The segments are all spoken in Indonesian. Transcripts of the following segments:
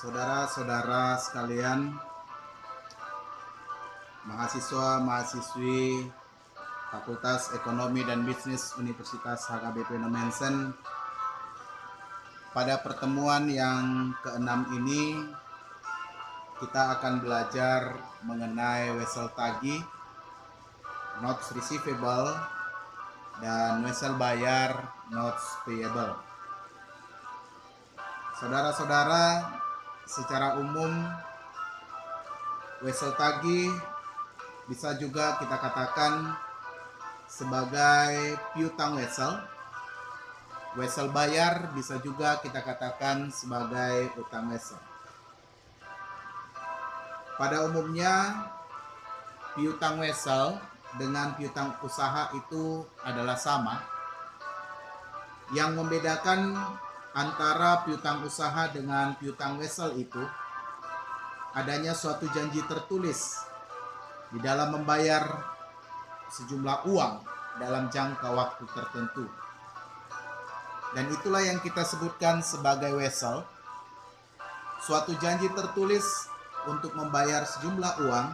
Saudara-saudara sekalian, mahasiswa-mahasiswi Fakultas Ekonomi dan Bisnis Universitas HKBP Nomensen, pada pertemuan yang keenam ini kita akan belajar mengenai wesel tagih, notes receivable, dan wesel bayar, notes payable. Saudara-saudara, secara umum wesel tagih bisa juga kita katakan sebagai piutang wesel. Wesel bayar bisa juga kita katakan sebagai utang wesel. Pada umumnya piutang wesel dengan piutang usaha itu adalah sama. Yang membedakan antara piutang usaha dengan piutang wesel itu adanya suatu janji tertulis di dalam membayar sejumlah uang dalam jangka waktu tertentu. Dan itulah yang kita sebutkan sebagai wesel, suatu janji tertulis untuk membayar sejumlah uang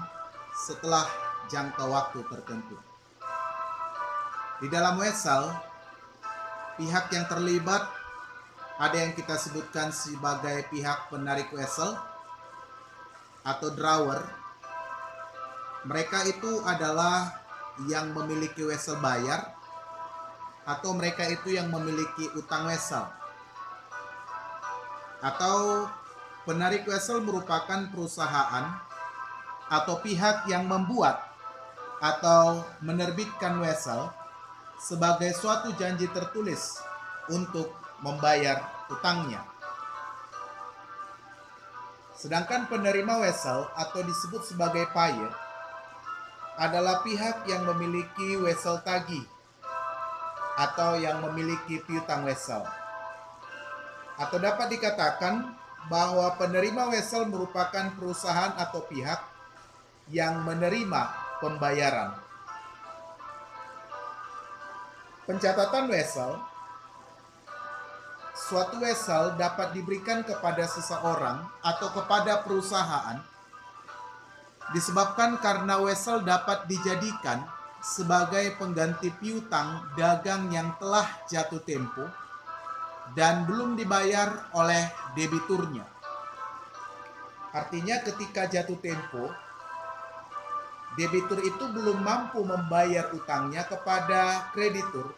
setelah jangka waktu tertentu. Di dalam wesel, pihak yang terlibat ada yang kita sebutkan sebagai pihak penarik wesel atau drawer. Mereka itu adalah yang memiliki wesel bayar, atau mereka itu yang memiliki utang wesel. Atau penarik wesel merupakan perusahaan atau pihak yang membuat atau menerbitkan wesel sebagai suatu janji tertulis untuk membayar utangnya. Sedangkan penerima wesel atau disebut sebagai payer adalah pihak yang memiliki wesel tagih atau yang memiliki piutang wesel. Atau dapat dikatakan bahwa penerima wesel merupakan perusahaan atau pihak yang menerima pembayaran. Pencatatan wesel. Suatu wesel dapat diberikan kepada seseorang atau kepada perusahaan disebabkan karena wesel dapat dijadikan sebagai pengganti piutang dagang yang telah jatuh tempo dan belum dibayar oleh debiturnya. Artinya ketika jatuh tempo, debitur itu belum mampu membayar utangnya kepada kreditur,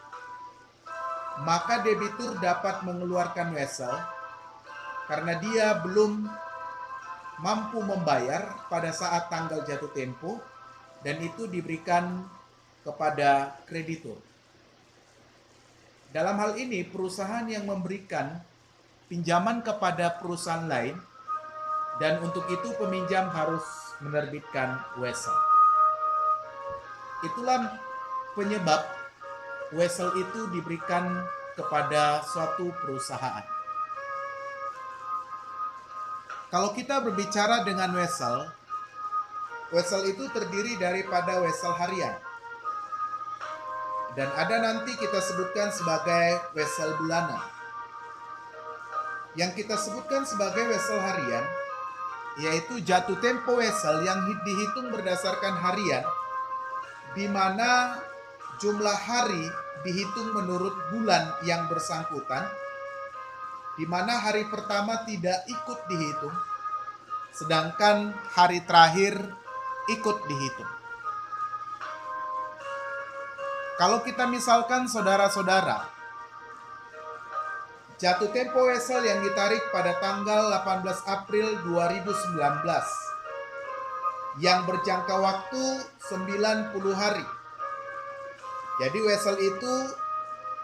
maka debitur dapat mengeluarkan wesel karena dia belum mampu membayar pada saat tanggal jatuh tempo, dan itu diberikan kepada kreditur. Dalam hal ini, perusahaan yang memberikan pinjaman kepada perusahaan lain, dan untuk itu peminjam harus menerbitkan wesel. Itulah penyebab wesel itu diberikan kepada suatu perusahaan. Kalau kita berbicara dengan wesel, wesel itu terdiri daripada wesel harian. Dan ada nanti kita sebutkan sebagai wesel bulanan. Yang kita sebutkan sebagai wesel harian, yaitu jatuh tempo wesel yang dihitung berdasarkan harian, di mana jumlah hari dihitung menurut bulan yang bersangkutan, di mana hari pertama tidak ikut dihitung, sedangkan hari terakhir ikut dihitung. Kalau kita misalkan saudara-saudara, jatuh tempo wesel yang ditarik pada tanggal 18 April 2019 yang berjangka waktu 90 hari. Jadi wesel itu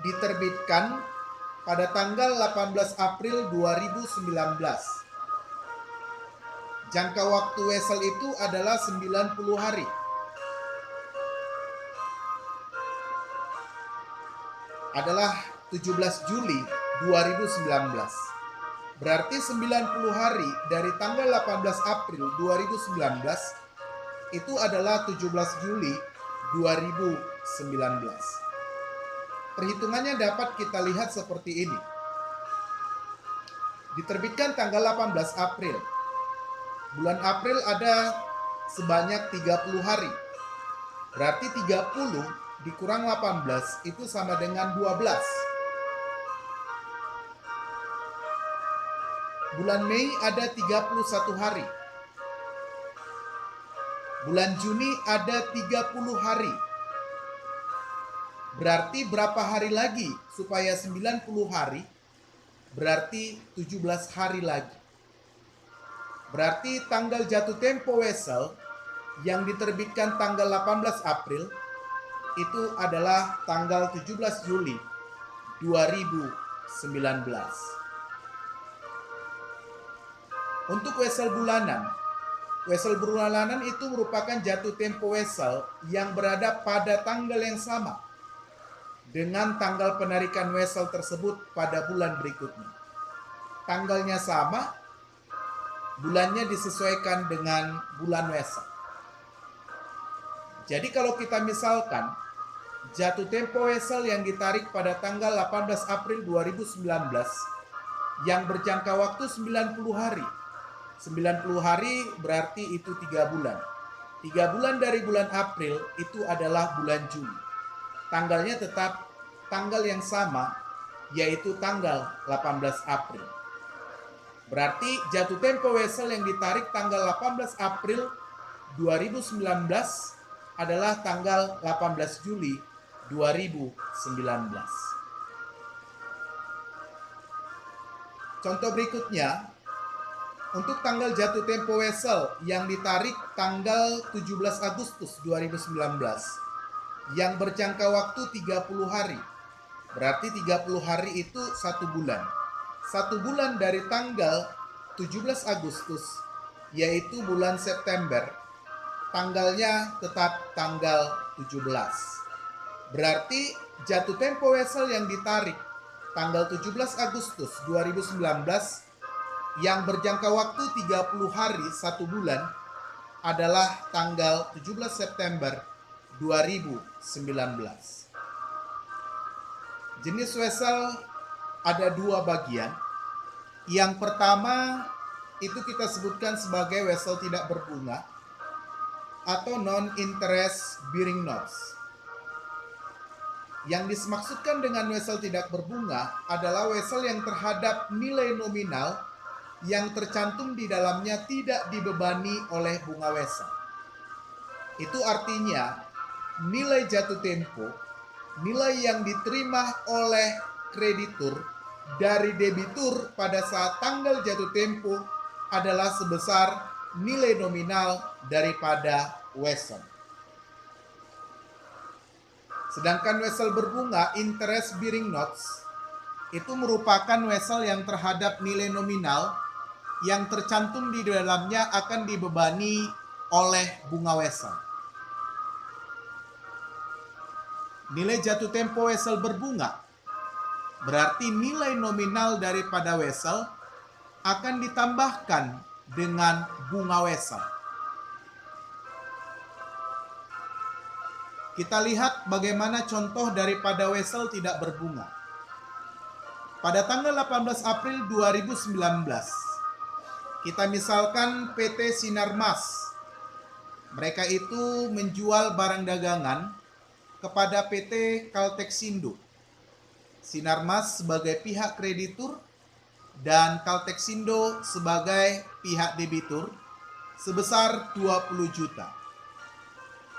diterbitkan pada tanggal 18 April 2019. Jangka waktu wesel itu adalah 90 hari. Adalah 17 Juli 2019. Berarti 90 hari dari tanggal 18 April 2019 itu adalah 17 Juli 2019. Perhitungannya dapat kita lihat seperti ini. diterbitkan tanggal 18 April. Bulan April ada sebanyak 30 hari. Berarti 30 dikurang 18 itu sama dengan 12. Bulan Mei ada 31 hari. Bulan Juni ada 30 hari. Berarti berapa hari lagi supaya 90 hari? Berarti 17 hari lagi. Berarti tanggal jatuh tempo wesel yang diterbitkan tanggal 18 April itu adalah tanggal 17 Juli 2019. Untuk wesel bulanan itu merupakan jatuh tempo wesel yang berada pada tanggal yang sama dengan tanggal penarikan wesel tersebut pada bulan berikutnya. Tanggalnya sama, bulannya disesuaikan dengan bulan wesel. Jadi kalau kita misalkan jatuh tempo wesel yang ditarik pada tanggal 18 April 2019 yang berjangka waktu 90 hari. 90 hari berarti itu 3 bulan. 3 bulan dari bulan April itu adalah bulan Juli. Tanggalnya tetap tanggal yang sama, yaitu tanggal 18 April. Berarti jatuh tempo wesel yang ditarik tanggal 18 April 2019 adalah tanggal 18 Juli 2019. Contoh berikutnya, untuk tanggal jatuh tempo wesel yang ditarik tanggal 17 Agustus 2019 yang berjangka waktu 30 hari. Berarti 30 hari itu 1 bulan. 1 bulan dari tanggal 17 Agustus yaitu bulan September. Tanggalnya tetap tanggal 17. Berarti jatuh tempo wesel yang ditarik tanggal 17 Agustus 2019 yang berjangka waktu 30 hari 1 bulan adalah tanggal 17 September 2019. Jenis wesel ada 2 bagian. Yang pertama itu kita sebutkan sebagai wesel tidak berbunga atau non-interest bearing notes. Yang dimaksudkan dengan wesel tidak berbunga adalah wesel yang terhadap nilai nominal yang tercantum di dalamnya tidak dibebani oleh bunga wesel. Itu artinya nilai jatuh tempo, nilai yang diterima oleh kreditur dari debitur pada saat tanggal jatuh tempo adalah sebesar nilai nominal daripada wesel. Sedangkan wesel berbunga interest bearing notes itu merupakan wesel yang terhadap nilai nominal yang tercantum di dalamnya akan dibebani oleh bunga wesel. Nilai jatuh tempo wesel berbunga berarti nilai nominal daripada wesel akan ditambahkan dengan bunga wesel. Kita lihat bagaimana contoh daripada wesel tidak berbunga. Pada tanggal 18 April 2019, kita misalkan PT Sinarmas. Mereka itu menjual barang dagangan kepada PT Kaltexindo. Sinarmas sebagai pihak kreditur dan Kaltexindo sebagai pihak debitur sebesar 20 juta.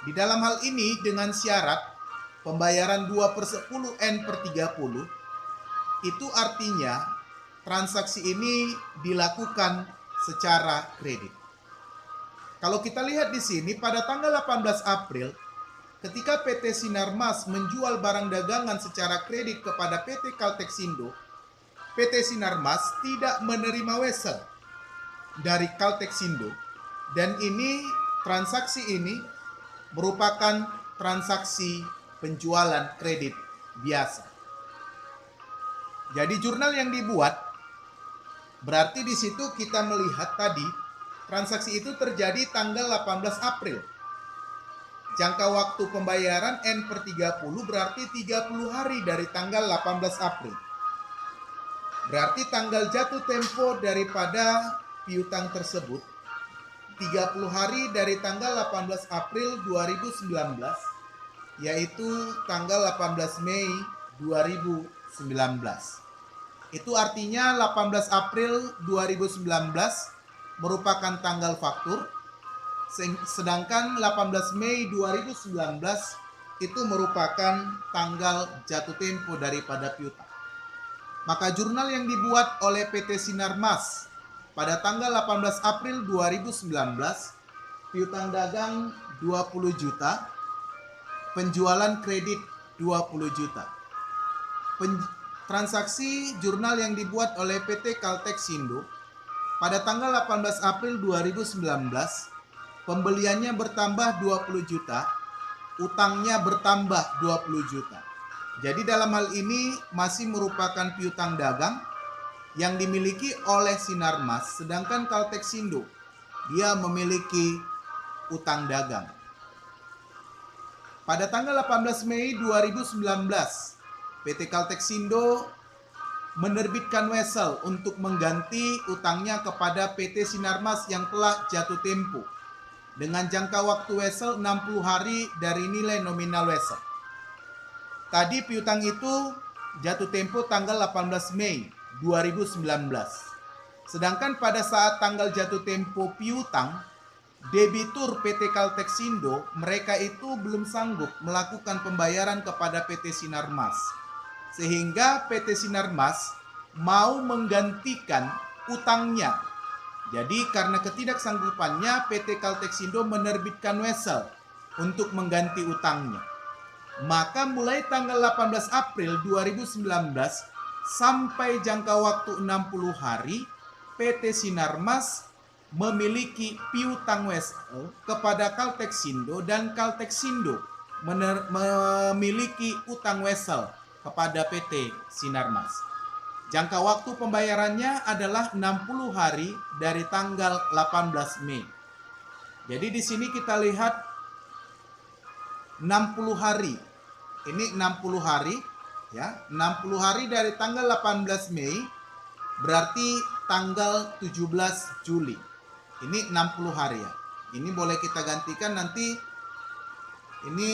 Di dalam hal ini dengan syarat pembayaran 2/10 N/30, itu artinya transaksi ini dilakukan secara kredit. Kalau kita lihat di sini pada tanggal 18 April ketika PT Sinarmas menjual barang dagangan secara kredit kepada PT Kaltexindo, PT Sinarmas tidak menerima wesel dari Kaltexindo dan transaksi ini merupakan transaksi penjualan kredit biasa. Jadi jurnal yang dibuat berarti di situ kita melihat tadi transaksi itu terjadi tanggal 18 April. Jangka waktu pembayaran N/30 berarti 30 hari dari tanggal 18 April. Berarti tanggal jatuh tempo daripada piutang tersebut 30 hari dari tanggal 18 April 2019, yaitu tanggal 18 Mei 2019. Itu artinya 18 April 2019 merupakan tanggal faktur, sedangkan 18 Mei 2019 itu merupakan tanggal jatuh tempo daripada piutang. Maka jurnal yang dibuat oleh PT Sinarmas pada tanggal 18 April 2019, piutang dagang 20 juta, penjualan kredit 20 juta. Transaksi jurnal yang dibuat oleh PT Kaltexindo pada tanggal 18 April 2019, pembeliannya bertambah 20 juta, utangnya bertambah 20 juta. Jadi dalam hal ini masih merupakan piutang dagang yang dimiliki oleh Sinarmas, sedangkan Kaltexindo dia memiliki utang dagang. Pada tanggal 18 Mei 2019, PT Kaltexindo menerbitkan wesel untuk mengganti utangnya kepada PT Sinarmas yang telah jatuh tempo dengan jangka waktu wesel 60 hari dari nilai nominal wesel. Tadi piutang itu jatuh tempo tanggal 18 Mei 2019. Sedangkan pada saat tanggal jatuh tempo piutang, debitur PT Kaltexindo mereka itu belum sanggup melakukan pembayaran kepada PT Sinarmas. Sehingga PT Sinarmas mau menggantikan utangnya. Jadi karena ketidaksanggupannya, PT Kaltexindo menerbitkan wesel untuk mengganti utangnya. Maka mulai tanggal 18 April 2019 sampai jangka waktu 60 hari, PT Sinarmas memiliki piutang wesel kepada Kaltexindo dan Kaltexindo memiliki utang wesel kepada PT Sinarmas. Jangka waktu pembayarannya adalah 60 hari dari tanggal 18 Mei. Jadi di sini kita lihat 60 hari. Ini 60 hari ya. 60 hari dari tanggal 18 Mei berarti tanggal 17 Juli. Ini 60 hari ya. Ini boleh kita gantikan nanti. Ini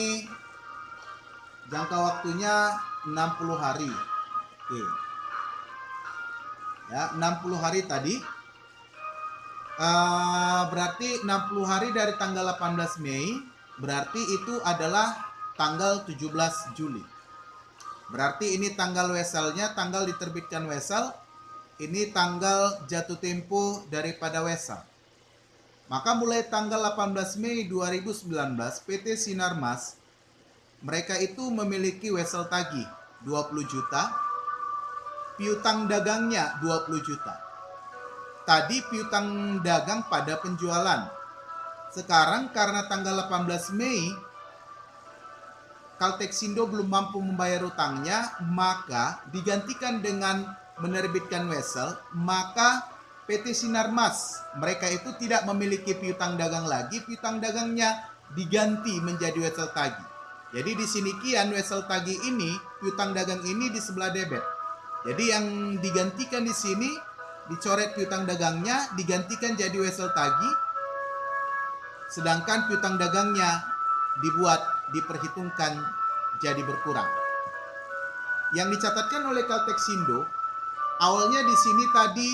jangka waktunya 60 hari. Oke. Ya, 60 hari tadi. Berarti 60 hari dari tanggal 18 Mei, berarti itu adalah tanggal 17 Juli. Berarti ini tanggal weselnya, tanggal diterbitkan wesel. Ini tanggal jatuh tempo daripada wesel. Maka mulai tanggal 18 Mei 2019, PT Sinarmas mereka itu memiliki wesel tagih 20 juta, piutang dagangnya 20 juta. Tadi piutang dagang pada penjualan. Sekarang karena tanggal 18 Mei Kaltexindo belum mampu membayar utangnya, maka digantikan dengan menerbitkan wesel, maka PT Sinarmas mereka itu tidak memiliki piutang dagang lagi, piutang dagangnya diganti menjadi wesel tagih. Jadi di sini kian wesel tagih ini, piutang dagang ini di sebelah debit. Jadi yang digantikan di sini dicoret piutang dagangnya, digantikan jadi wesel tagih. Sedangkan piutang dagangnya diperhitungkan jadi berkurang. Yang dicatatkan oleh Kaltexindo, awalnya di sini tadi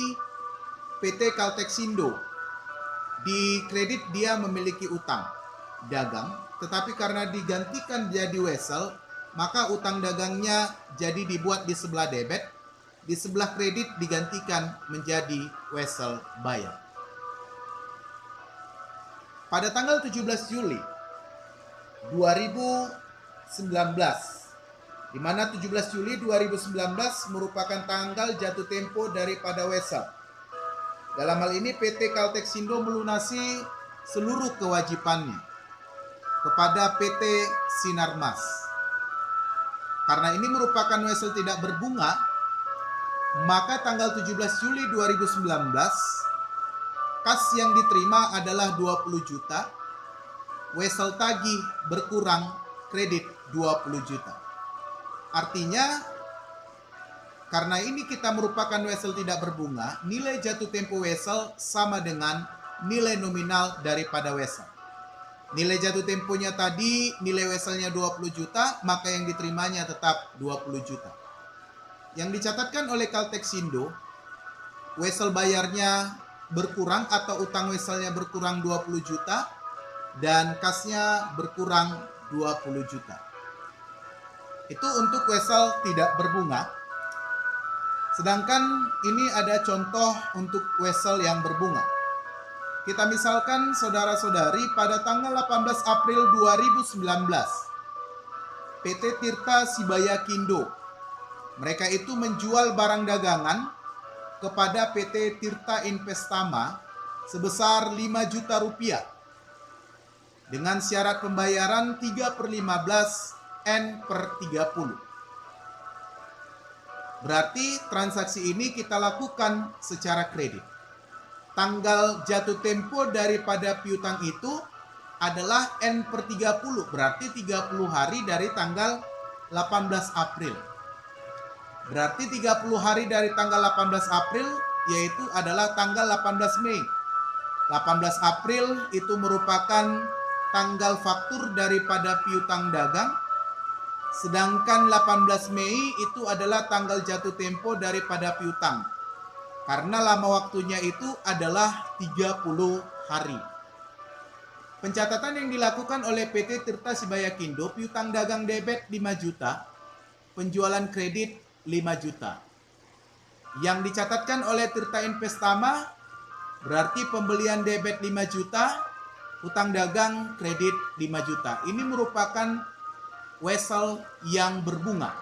PT Kaltexindo di kredit dia memiliki utang dagang, tetapi karena digantikan jadi wesel, maka utang dagangnya jadi dibuat di sebelah debit, di sebelah kredit digantikan menjadi wesel bayar. Pada tanggal 17 Juli 2019, di mana 17 Juli 2019 merupakan tanggal jatuh tempo daripada wesel. Dalam hal ini PT Kaltexindo melunasi seluruh kewajibannya kepada PT Sinarmas. Karena ini merupakan wesel tidak berbunga, maka tanggal 17 Juli 2019 kas yang diterima adalah 20 juta, wesel tagih berkurang, kredit 20 juta. Artinya Karena ini kita merupakan wesel tidak berbunga, nilai jatuh tempo wesel sama dengan nilai nominal daripada wesel. Nilai jatuh temponya tadi, nilai weselnya 20 juta, maka yang diterimanya tetap 20 juta. Yang dicatatkan oleh Kalteksindo, wesel bayarnya berkurang atau utang weselnya berkurang 20 juta dan kasnya berkurang 20 juta. Itu untuk wesel tidak berbunga. Sedangkan ini ada contoh untuk wesel yang berbunga. Kita misalkan saudara-saudari pada tanggal 18 April 2019, PT Tirta Sibaya Kindo, mereka itu menjual barang dagangan kepada PT Tirta Investama sebesar 5 juta rupiah dengan syarat pembayaran 3/15 N/30. Berarti transaksi ini kita lakukan secara kredit. Tanggal jatuh tempo daripada piutang itu adalah N/30, berarti 30 hari dari tanggal 18 April. Berarti 30 hari dari tanggal 18 April yaitu adalah tanggal 18 Mei. 18 April itu merupakan tanggal faktur daripada piutang dagang. Sedangkan 18 Mei itu adalah tanggal jatuh tempo daripada piutang. Karena lama waktunya itu adalah 30 hari. Pencatatan yang dilakukan oleh PT Tirta Sibaya Kindo, piutang dagang debit 5 juta, penjualan kredit 5 juta. Yang dicatatkan oleh Tirta Investama berarti pembelian debit 5 juta, utang dagang kredit 5 juta. Ini merupakan wesel yang berbunga.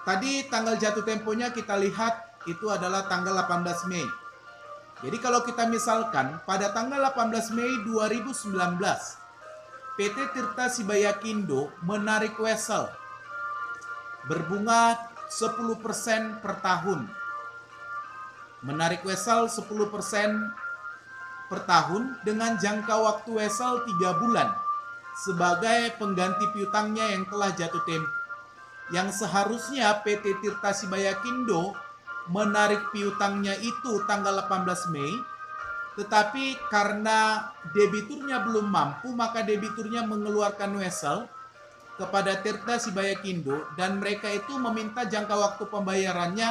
Tadi tanggal jatuh temponya kita lihat itu adalah tanggal 18 Mei. Jadi kalau kita misalkan pada tanggal 18 Mei 2019 PT Tirta Sibaya Kindo menarik wesel berbunga 10% per tahun. Menarik wesel 10% per tahun dengan jangka waktu wesel 3 bulan. Sebagai pengganti piutangnya yang telah jatuh tempo. Yang seharusnya PT Tirta Sibaya Kindo menarik piutangnya itu tanggal 18 Mei, tetapi karena debiturnya belum mampu, maka debiturnya mengeluarkan wesel kepada Tirta Sibaya Kindo dan mereka itu meminta jangka waktu pembayarannya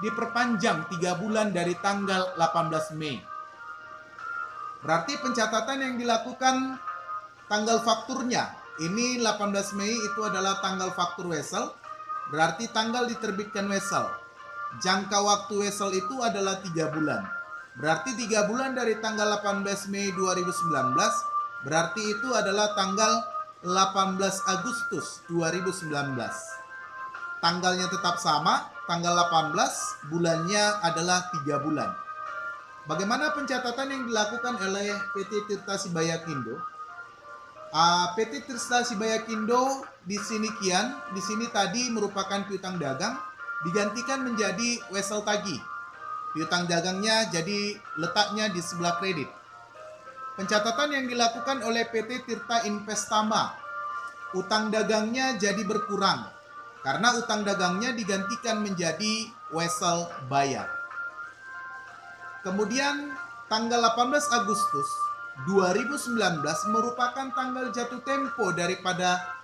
diperpanjang 3 bulan dari tanggal 18 Mei. Berarti pencatatan yang dilakukan tanggal fakturnya, ini 18 Mei itu adalah tanggal faktur wesel, berarti tanggal diterbitkan wesel. Jangka waktu wesel itu adalah 3 bulan. Berarti 3 bulan dari tanggal 18 Mei 2019, berarti itu adalah tanggal 18 Agustus 2019. Tanggalnya tetap sama, tanggal 18, bulannya adalah 3 bulan. Bagaimana pencatatan yang dilakukan oleh PT Tirta Sibaya Kindo? PT Tirta Sibaya Kindo di sini tadi merupakan piutang dagang digantikan menjadi wesel tagih. Piutang dagangnya jadi letaknya di sebelah kredit. Pencatatan yang dilakukan oleh PT Tirta Investama, utang dagangnya jadi berkurang karena utang dagangnya digantikan menjadi wesel bayar. Kemudian tanggal 18 Agustus 2019 merupakan tanggal jatuh tempo daripada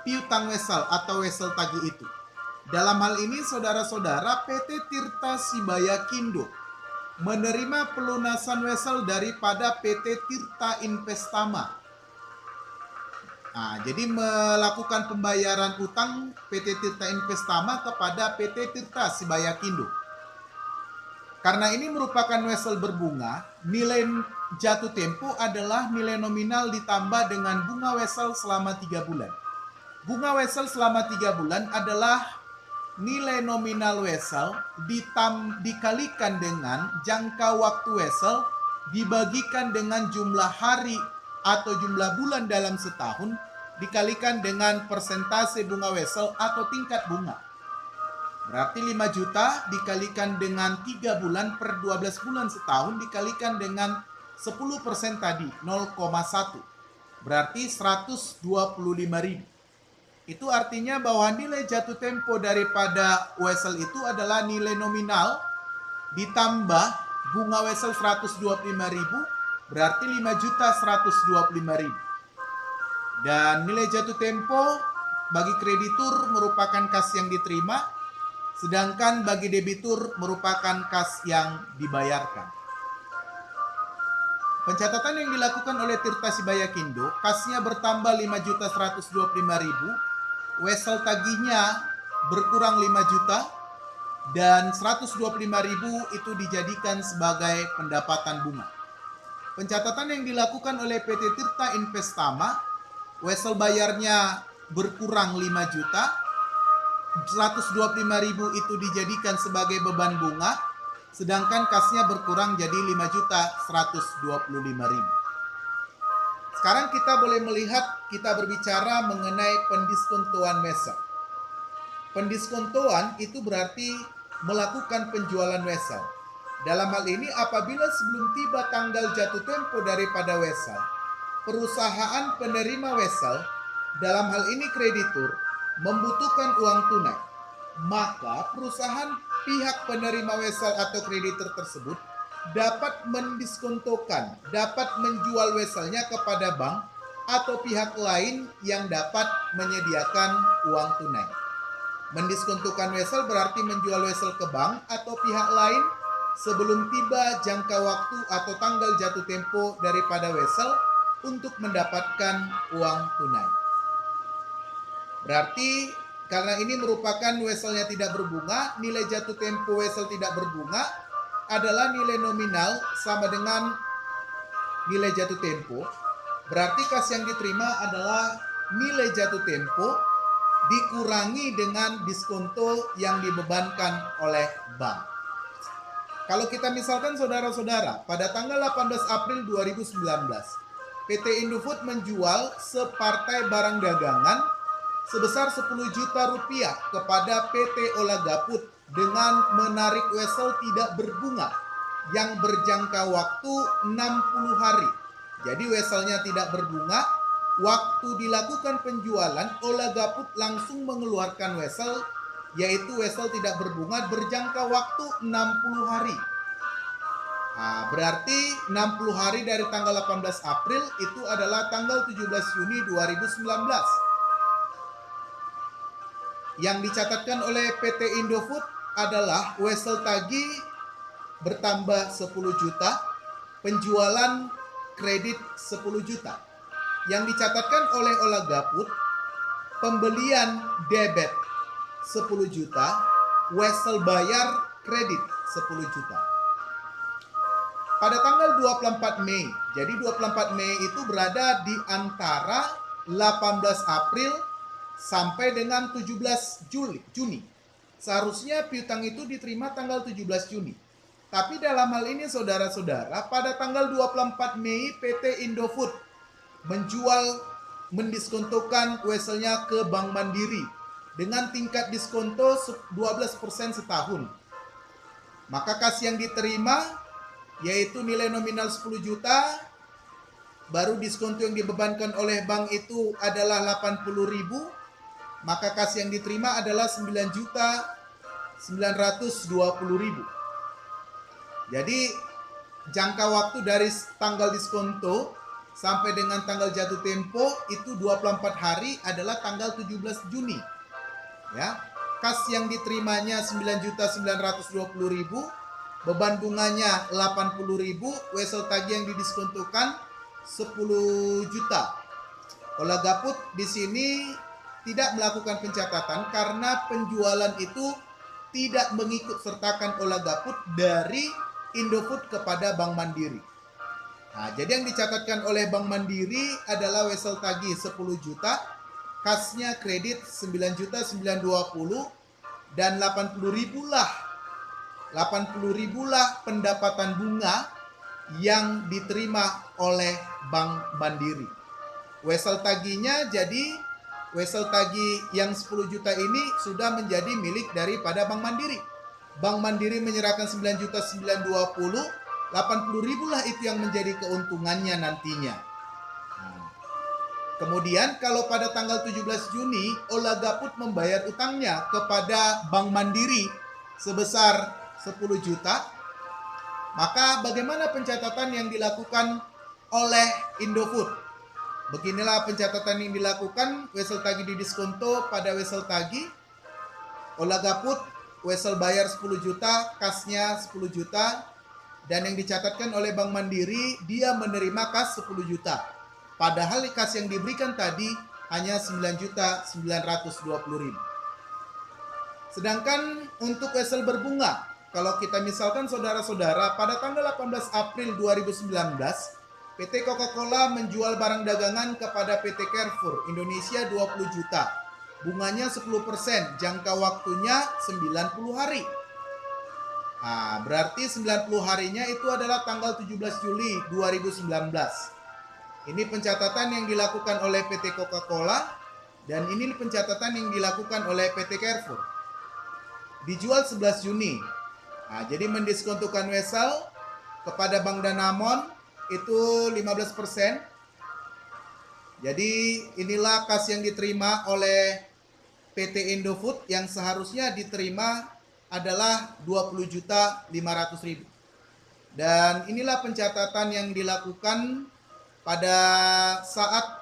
piutang wesel atau wesel tagih itu. Dalam hal ini saudara-saudara, PT Tirta Sibaya Kindo menerima pelunasan wesel daripada PT Tirta Investama. Jadi melakukan pembayaran utang PT Tirta Investama kepada PT Tirta Sibaya Kindo. Karena ini merupakan wesel berbunga, nilai jatuh tempo adalah nilai nominal ditambah dengan bunga wesel selama 3 bulan. Bunga wesel selama 3 bulan adalah nilai nominal wesel dikalikan dengan jangka waktu wesel dibagikan dengan jumlah hari atau jumlah bulan dalam setahun dikalikan dengan persentase bunga wesel atau tingkat bunga. Berarti 5 juta dikalikan dengan 3 bulan per 12 bulan setahun dikalikan dengan 10% tadi, 0,1. Berarti 125.000. Itu artinya bahwa nilai jatuh tempo daripada wesel itu adalah nilai nominal ditambah bunga wesel 125.000, berarti 5.125.000. Dan nilai jatuh tempo bagi kreditur merupakan kas yang diterima, sedangkan bagi debitur merupakan kas yang dibayarkan. Pencatatan yang dilakukan oleh Tirta Sibayakindo, kasnya bertambah 5.125.000, wesel tagihnya berkurang 5 juta, dan 125.000 itu dijadikan sebagai pendapatan bunga. Pencatatan yang dilakukan oleh PT Tirta Investama, wesel bayarnya berkurang 5 juta, 125.000 itu dijadikan sebagai beban bunga, sedangkan kasnya berkurang jadi 5.125.000. Sekarang kita boleh melihat, kita berbicara mengenai pendiskontoan wesel. Pendiskontoan itu berarti melakukan penjualan wesel. Dalam hal ini apabila sebelum tiba tanggal jatuh tempo daripada wesel, perusahaan penerima wesel, dalam hal ini kreditur, membutuhkan uang tunai, maka perusahaan pihak penerima wesel atau kreditur tersebut dapat mendiskontokan, dapat menjual weselnya kepada bank atau pihak lain yang dapat menyediakan uang tunai. Mendiskontokan wesel berarti menjual wesel ke bank atau pihak lain sebelum tiba jangka waktu atau tanggal jatuh tempo daripada wesel untuk mendapatkan uang tunai. Berarti karena ini merupakan weselnya tidak berbunga, nilai jatuh tempo wesel tidak berbunga adalah nilai nominal sama dengan nilai jatuh tempo. Berarti kas yang diterima adalah nilai jatuh tempo dikurangi dengan diskonto yang dibebankan oleh bank. Kalau kita misalkan saudara-saudara, pada tanggal 18 April 2019, PT Indofood menjual separtai barang dagangan sebesar 10 juta rupiah kepada PT Olagaput dengan menarik wesel tidak berbunga yang berjangka waktu 60 hari. Jadi weselnya tidak berbunga. Waktu dilakukan penjualan, Olagaput langsung mengeluarkan wesel, yaitu wesel tidak berbunga berjangka waktu 60 hari. Nah, berarti 60 hari dari tanggal 18 April itu adalah tanggal 17 Juni 2019. Yang dicatatkan oleh PT Indofood adalah wesel tagih bertambah 10 juta, penjualan kredit 10 juta. Yang dicatatkan oleh Olagaput, pembelian debit 10 juta, wesel bayar kredit 10 juta. Pada tanggal 24 Mei, jadi 24 Mei itu berada di antara 18 April sampai dengan 17 Juni. Seharusnya piutang itu diterima tanggal 17 Juni. Tapi dalam hal ini saudara-saudara, pada tanggal 24 Mei PT Indofood mendiskontokan weselnya ke Bank Mandiri dengan tingkat diskonto 12% setahun. Maka kas yang diterima yaitu nilai nominal 10 juta, baru diskonto yang dibebankan oleh bank itu adalah 80.000, maka kas yang diterima adalah 9.920.000. Jadi jangka waktu dari tanggal diskonto sampai dengan tanggal jatuh tempo itu 24 hari adalah tanggal 17 Juni. Ya. Kas yang diterimanya 9.920.000, beban bunganya 80.000, wesel tagih yang didiskontokan 10 juta. Olagaput di sini tidak melakukan pencatatan karena penjualan itu tidak mengikut sertakan Olagaput dari Indofood kepada Bank Mandiri. Nah, jadi yang dicatatkan oleh Bank Mandiri adalah wesel tagih 10 juta, kasnya kredit 9.920, dan 80.000 lah pendapatan bunga yang diterima oleh Bank Mandiri. Wesel tagihnya jadi wesel tagih yang 10 juta ini sudah menjadi milik daripada Bank Mandiri. Bank Mandiri menyerahkan 9.920, 80.000 lah itu yang menjadi keuntungannya nantinya. Nah, Kemudian kalau pada tanggal 17 Juni Ola Gaput membayar utangnya kepada Bank Mandiri sebesar 10 juta, maka bagaimana pencatatan yang dilakukan oleh Indofood? Beginilah pencatatan yang dilakukan. Wesel tagih di diskonto pada wesel tagih. Ola Gaput wesel bayar 10 juta, kasnya 10 juta. Dan yang dicatatkan oleh Bank Mandiri, dia menerima kas 10 juta. Padahal kas yang diberikan tadi hanya 9.920.000. Sedangkan untuk wesel berbunga, kalau kita misalkan saudara-saudara, pada tanggal 18 April 2019, PT Coca-Cola menjual barang dagangan kepada PT Carrefour Indonesia 20 juta. Bunganya 10%, jangka waktunya 90 hari. Nah, berarti 90 harinya itu adalah tanggal 17 Juli 2019. Ini pencatatan yang dilakukan oleh PT Coca-Cola dan ini pencatatan yang dilakukan oleh PT Carrefour. Dijual 11 Juni. Nah, jadi mendiskontokan wesel kepada Bank Danamon itu 15%. Jadi inilah kas yang diterima oleh PT Indofood yang seharusnya diterima adalah 20.500.000. Dan inilah pencatatan yang dilakukan pada saat